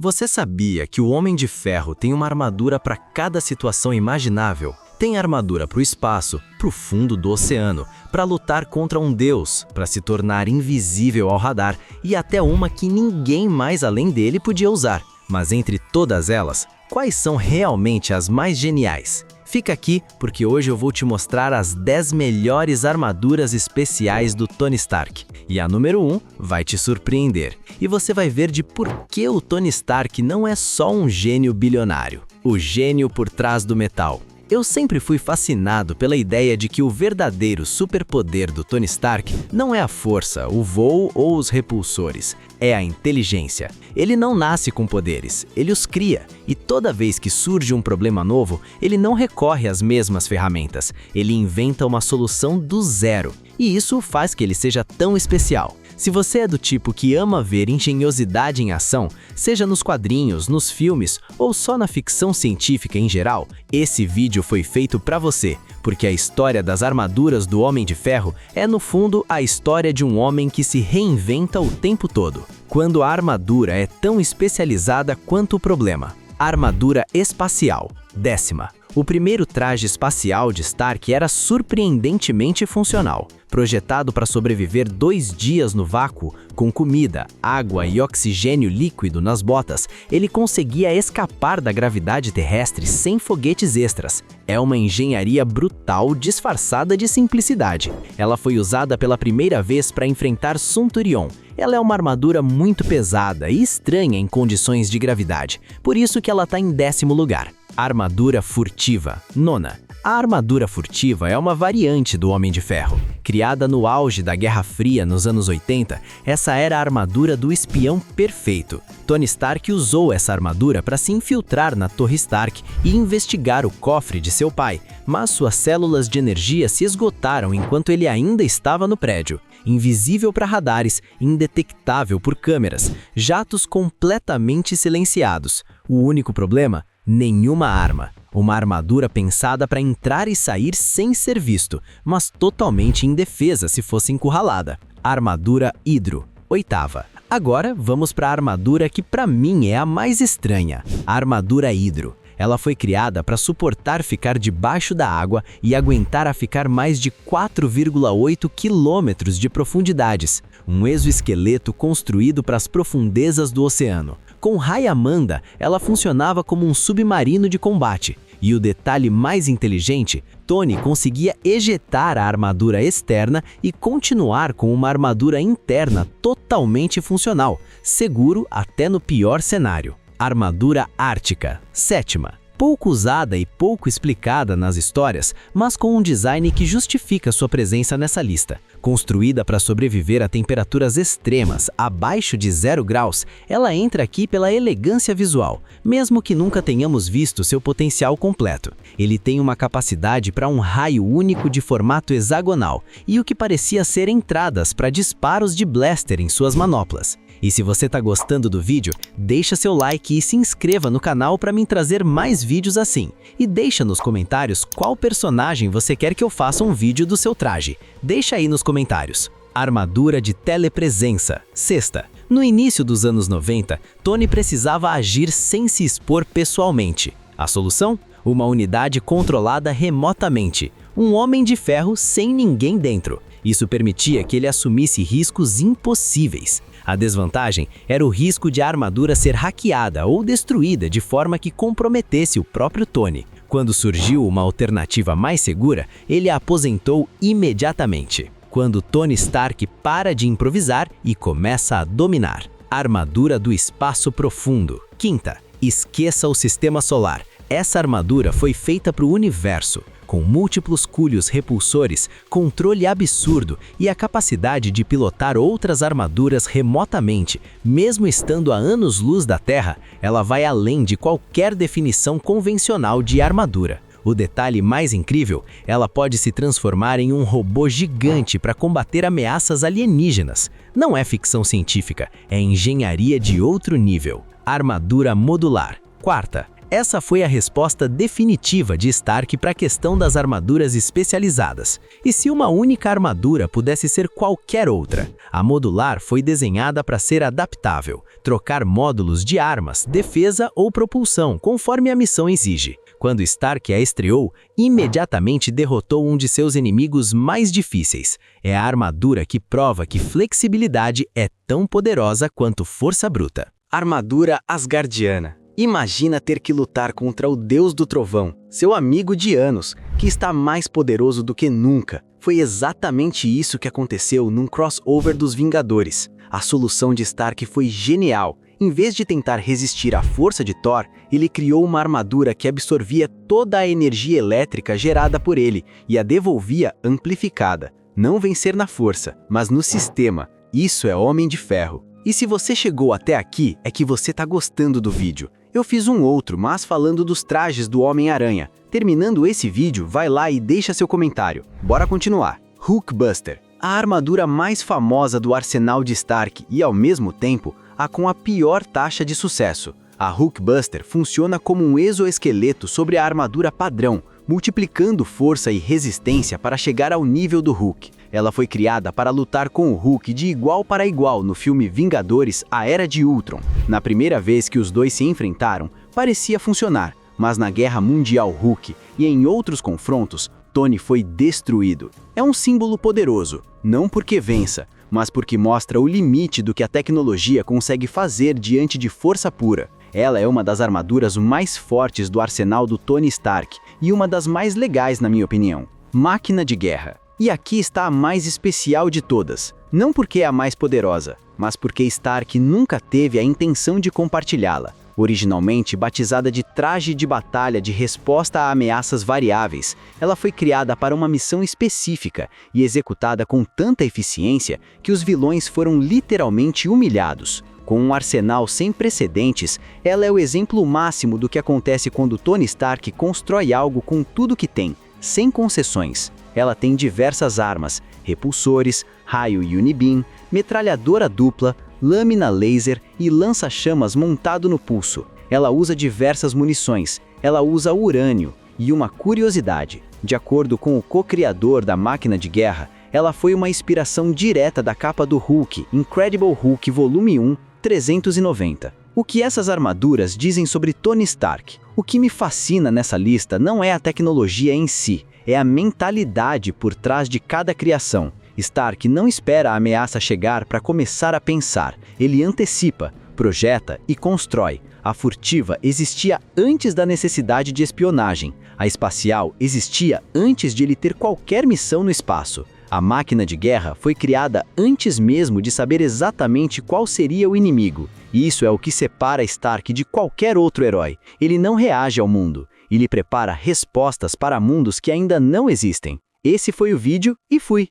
Você sabia que o Homem de Ferro tem uma armadura para cada situação imaginável? Tem armadura para o espaço, para o fundo do oceano, para lutar contra um deus, para se tornar invisível ao radar e até uma que ninguém mais além dele podia usar. Mas entre todas elas, quais são realmente as mais geniais? Fica aqui porque hoje eu vou te mostrar as 10 melhores armaduras especiais do Tony Stark. E a número 1 vai te surpreender. E você vai ver de por que o Tony Stark não é só um gênio bilionário. O gênio por trás do metal. Eu sempre fui fascinado pela ideia de que o verdadeiro superpoder do Tony Stark não é a força, o voo ou os repulsores, é a inteligência. Ele não nasce com poderes, ele os cria. E toda vez que surge um problema novo, ele não recorre às mesmas ferramentas, ele inventa uma solução do zero. E isso faz que ele seja tão especial. Se você é do tipo que ama ver engenhosidade em ação, seja nos quadrinhos, nos filmes ou só na ficção científica em geral, esse vídeo foi feito para você, porque a história das armaduras do Homem de Ferro é, no fundo, a história de um homem que se reinventa o tempo todo. Quando a armadura é tão especializada quanto o problema. Armadura espacial. 10ª. O primeiro traje espacial de Stark era surpreendentemente funcional. Projetado para sobreviver 2 dias no vácuo, com comida, água e oxigênio líquido nas botas, ele conseguia escapar da gravidade terrestre sem foguetes extras. É uma engenharia brutal disfarçada de simplicidade. Ela foi usada pela primeira vez para enfrentar Centurion. Ela é uma armadura muito pesada e estranha em condições de gravidade, por isso que ela está em 10º lugar. Armadura furtiva. 9ª. A armadura furtiva é uma variante do Homem de Ferro. Criada no auge da Guerra Fria nos anos 80, essa era a armadura do espião perfeito. Tony Stark usou essa armadura para se infiltrar na Torre Stark e investigar o cofre de seu pai, mas suas células de energia se esgotaram enquanto ele ainda estava no prédio. Invisível para radares, indetectável por câmeras, jatos completamente silenciados. O único problema? Nenhuma arma. Uma armadura pensada para entrar e sair sem ser visto, mas totalmente indefesa se fosse encurralada. Armadura Hydro. 8ª. Agora vamos para a armadura que para mim é a mais estranha. A armadura Hydro. Ela foi criada para suportar ficar debaixo da água e aguentar a ficar mais de 4,8 quilômetros de profundidades. Um exoesqueleto construído para as profundezas do oceano. Com Raia-Manda, ela funcionava como um submarino de combate. E o detalhe mais inteligente, Tony conseguia ejetar a armadura externa e continuar com uma armadura interna totalmente funcional, seguro até no pior cenário. Armadura Ártica. 7ª. Pouco usada e pouco explicada nas histórias, mas com um design que justifica sua presença nessa lista. Construída para sobreviver a temperaturas extremas, abaixo de 0 graus, ela entra aqui pela elegância visual, mesmo que nunca tenhamos visto seu potencial completo. Ele tem uma capacidade para um raio único de formato hexagonal e o que parecia ser entradas para disparos de blaster em suas manoplas. E se você está gostando do vídeo, deixa seu like e se inscreva no canal para me trazer mais vídeos assim. E deixa nos comentários qual personagem você quer que eu faça um vídeo do seu traje. Deixa aí nos comentários. Armadura de telepresença. 6ª. No início dos anos 90, Tony precisava agir sem se expor pessoalmente. A solução? Uma unidade controlada remotamente. Um Homem de Ferro sem ninguém dentro. Isso permitia que ele assumisse riscos impossíveis. A desvantagem era o risco de a armadura ser hackeada ou destruída de forma que comprometesse o próprio Tony. Quando surgiu uma alternativa mais segura, ele a aposentou imediatamente. Quando Tony Stark para de improvisar e começa a dominar. Armadura do espaço profundo. 5ª. Esqueça o sistema solar. Essa armadura foi feita para o universo. Com múltiplos cúlios repulsores, controle absurdo e a capacidade de pilotar outras armaduras remotamente, mesmo estando a anos-luz da Terra, ela vai além de qualquer definição convencional de armadura. O detalhe mais incrível, ela pode se transformar em um robô gigante para combater ameaças alienígenas. Não é ficção científica, é engenharia de outro nível. Armadura modular. 4ª. Essa foi a resposta definitiva de Stark para a questão das armaduras especializadas. E se uma única armadura pudesse ser qualquer outra? A modular foi desenhada para ser adaptável, trocar módulos de armas, defesa ou propulsão, conforme a missão exige. Quando Stark a estreou, imediatamente derrotou um de seus inimigos mais difíceis. É a armadura que prova que flexibilidade é tão poderosa quanto força bruta. Armadura Asgardiana. Imagina ter que lutar contra o Deus do Trovão, seu amigo de anos, que está mais poderoso do que nunca. Foi exatamente isso que aconteceu num crossover dos Vingadores. A solução de Stark foi genial. Em vez de tentar resistir à força de Thor, ele criou uma armadura que absorvia toda a energia elétrica gerada por ele e a devolvia amplificada. Não vencer na força, mas no sistema. Isso é Homem de Ferro. E se você chegou até aqui, é que você está gostando do vídeo. Eu fiz um outro, mas falando dos trajes do Homem-Aranha. Terminando esse vídeo, vai lá e deixa seu comentário. Bora continuar. Hulkbuster. A armadura mais famosa do arsenal de Stark e, ao mesmo tempo, a com a pior taxa de sucesso. A Hulkbuster funciona como um exoesqueleto sobre a armadura padrão, multiplicando força e resistência para chegar ao nível do Hulk. Ela foi criada para lutar com o Hulk de igual para igual no filme Vingadores: A Era de Ultron. Na primeira vez que os dois se enfrentaram, parecia funcionar, mas na Guerra Mundial Hulk e em outros confrontos, Tony foi destruído. É um símbolo poderoso, não porque vença, mas porque mostra o limite do que a tecnologia consegue fazer diante de força pura. Ela é uma das armaduras mais fortes do arsenal do Tony Stark e uma das mais legais, na minha opinião. Máquina de Guerra. E aqui está a mais especial de todas. Não porque é a mais poderosa, mas porque Stark nunca teve a intenção de compartilhá-la. Originalmente batizada de traje de batalha de resposta a ameaças variáveis, ela foi criada para uma missão específica e executada com tanta eficiência que os vilões foram literalmente humilhados. Com um arsenal sem precedentes, ela é o exemplo máximo do que acontece quando Tony Stark constrói algo com tudo que tem, sem concessões. Ela tem diversas armas, repulsores, raio Unibeam, metralhadora dupla, lâmina laser e lança-chamas montado no pulso. Ela usa diversas munições, ela usa urânio. E uma curiosidade, de acordo com o co-criador da Máquina de Guerra, ela foi uma inspiração direta da capa do Hulk, Incredible Hulk Volume 1, 390. O que essas armaduras dizem sobre Tony Stark? O que me fascina nessa lista não é a tecnologia em si, é a mentalidade por trás de cada criação. Stark não espera a ameaça chegar para começar a pensar, ele antecipa, projeta e constrói. A furtiva existia antes da necessidade de espionagem. A espacial existia antes de ele ter qualquer missão no espaço. A máquina de guerra foi criada antes mesmo de saber exatamente qual seria o inimigo. E isso é o que separa Stark de qualquer outro herói. Ele não reage ao mundo. Ele prepara respostas para mundos que ainda não existem. Esse foi o vídeo e fui!